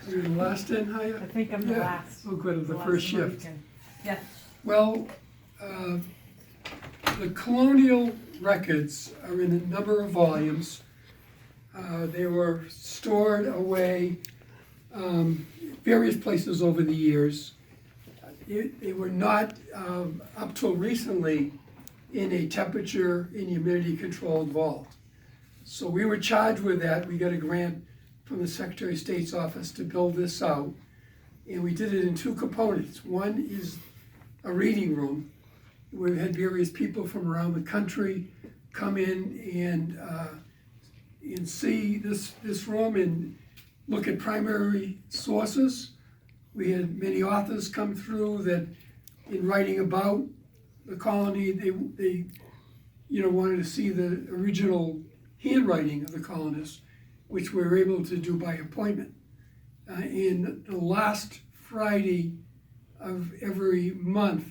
You're the last in, are you? I think I'm the Yeah. last. Oh, good, of the last first shift. American. Yeah. Well, the colonial records are in a number of volumes. They were stored away various places over the years. They were not, up till recently, in a temperature and humidity controlled vault. So we were charged with that. We got a grant from the Secretary of State's office to build this out. And we did it in two components. One is a reading room. We've had various people from around the country come in and see this room and look at primary sources. We had many authors come through that, in writing about the colony, they wanted to see the original handwriting of the colonists, which we were able to do by appointment. In the last Friday of every month,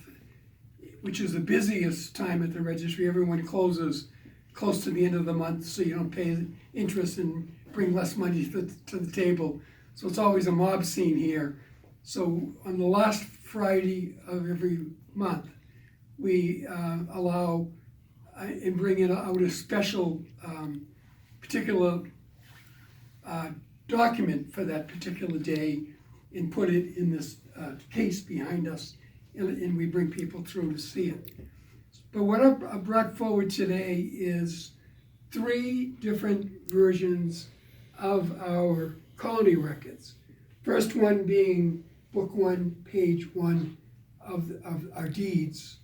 which is the busiest time at the registry, everyone closes close to the end of the month, so you don't pay interest and bring less money to the table. So it's always a mob scene here. So on the last Friday of every month, we allow and bring out a special particular document for that particular day and put it in this case behind us, and we bring people through to see it. But what I brought forward today is 3 different versions of our colony records. First one being book 1, page 1 of our deeds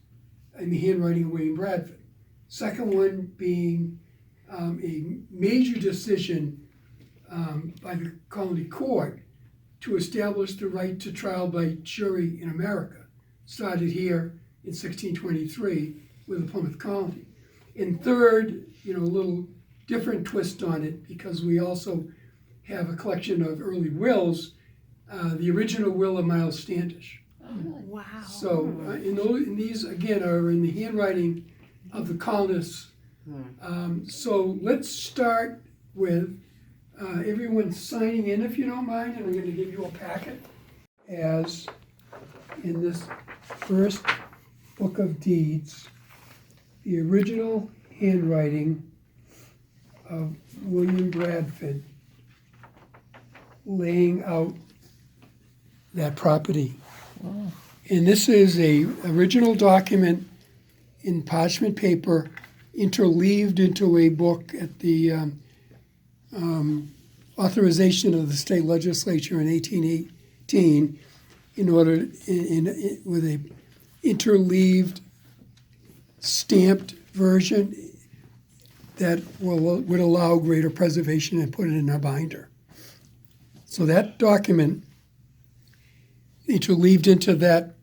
in the handwriting of William Bradford. Second one being a major decision by the colony court to establish the right to trial by jury in America. Started here in 1623 with the Plymouth colony. And third, a little different twist on it, because we also have a collection of early wills, the original will of Miles Standish. Oh, wow. So in these, again, are in the handwriting of the colonists. So let's start with everyone signing in, if you don't mind, and I'm going to give you a packet as in this first book of deeds, the original handwriting of William Bradford laying out that property. Wow. And this is a original document in parchment paper interleaved into a book at the authorization of the state legislature in 1818 in order, with a interleaved stamped version that would allow greater preservation and put it in a binder. So that document interleaved into that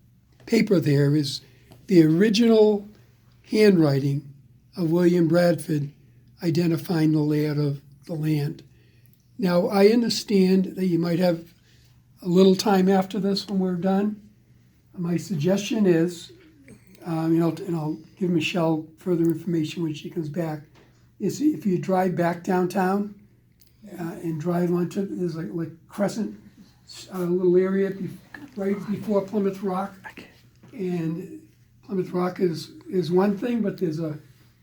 paper there is the original handwriting of William Bradford identifying the layout of the land. Now, I understand that you might have a little time after this when we're done. My suggestion is, and I'll give Michelle further information when she comes back, is if you drive back downtown and drive onto, there's like Crescent, a little area right before Plymouth Rock. And Plymouth Rock is one thing, but there's a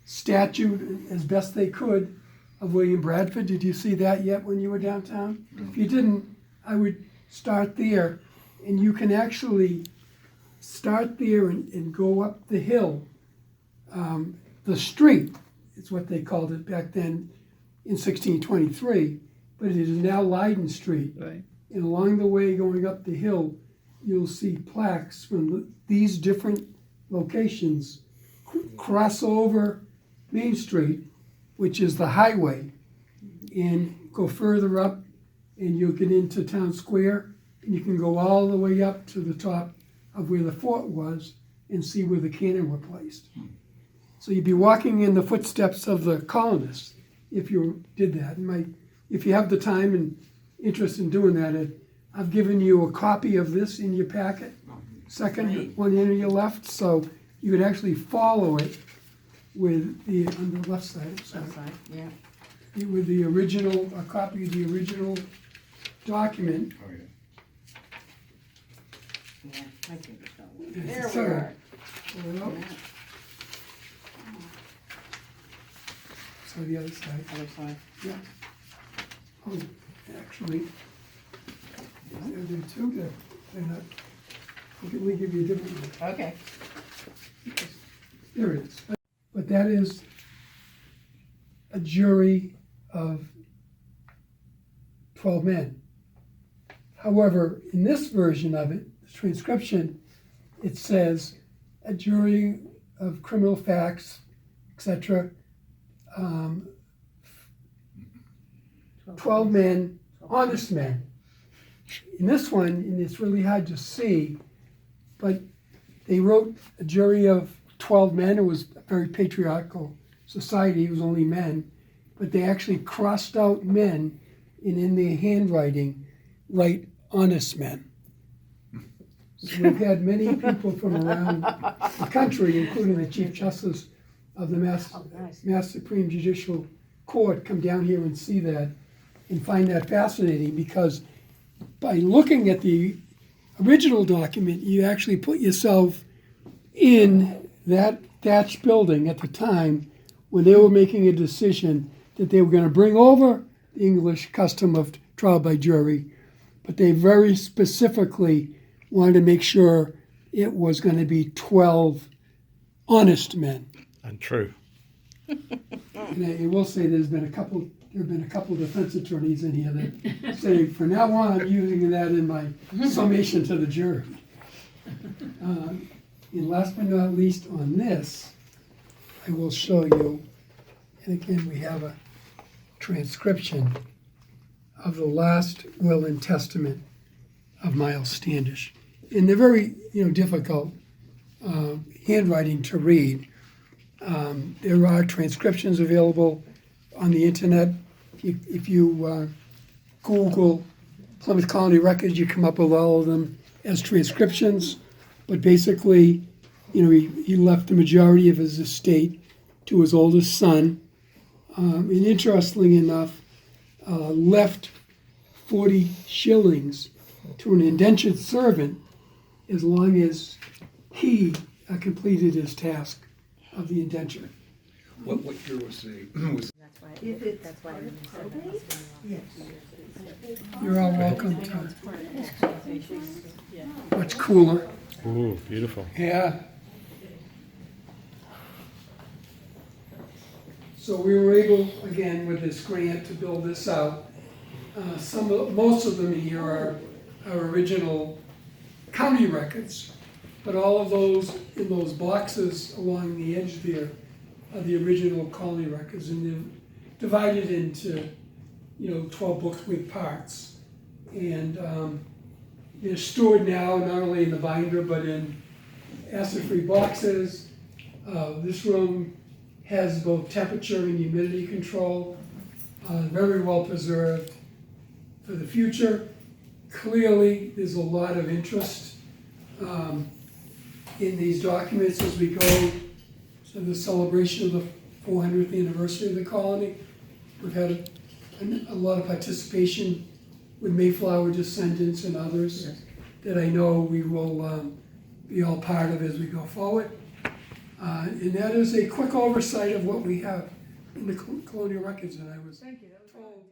statue, as best they could, of William Bradford. Did you see that yet when you were downtown? If you didn't, I would start there, and you can actually start there and go up the hill. The street is what they called it back then in 1623, but it is now Leiden Street. Right. And along the way going up the hill, you'll see plaques from these different locations cross over Main Street, which is the highway, and go further up, and you'll get into Town Square, and you can go all the way up to the top of where the fort was and see where the cannon were placed. So you'd be walking in the footsteps of the colonists if you did that. If you have the time and interest in doing that, I've given you a copy of this in your packet, second one in your left, so you could actually follow it with on the left side. That's right, yeah. With the original, a copy of the original document. Oh, yeah. Yeah, my fingers don't work. Yes, There we sir. are. Pull it out. So the other side. Other side. Yeah. Oh, actually, they're there too. They're not. Let me give you a different one. Okay. There it is. But that is a jury of 12 men. However, in this version of it, the transcription, it says a jury of criminal facts, etc. 12 men, honest men. In this one, and it's really hard to see, but they wrote a jury of 12 men. It was a very patriarchal society. It was only men. But they actually crossed out men and in their handwriting write honest men. So we've had many people from around the country, including the Chief Justice of the Mass Supreme Judicial Court, come down here and see that and find that fascinating, because by looking at the original document, you actually put yourself in that thatched building at the time when they were making a decision that they were going to bring over the English custom of trial by jury, but they very specifically wanted to make sure it was going to be 12 honest men. Untrue. And I will say there have been a couple defense attorneys in here that say, from now on, I'm using that in my summation to the jury. And last but not least on this, I will show you, and again, we have a transcription of the last will and testament of Miles Standish. And they're very, difficult handwriting to read. There are transcriptions available on the internet. If you Google Plymouth Colony Records, you come up with all of them as transcriptions. But basically, he left the majority of his estate to his oldest son. And interestingly enough, left 40 shillings to an indentured servant as long as he completed his task of the indenture. What year was the, was That's why I didn't say that was Yes. You're all welcome to much cooler. Ooh, beautiful. Yeah. So we were able, again, with this grant to build this out. Most of them here are original county records, but all of those in those boxes along the edge there are the original colony records, and they're divided into 12 books with parts, and they're stored now not only in the binder but in acid-free boxes. This room has both temperature and humidity control, very well preserved for the future. Clearly, there's a lot of interest in these documents as we go to the celebration of the 400th anniversary of the colony. We've had a lot of participation with Mayflower descendants and others that I know we will be all part of as we go forward. And that is a quick oversight of what we have in the colonial records that I was told.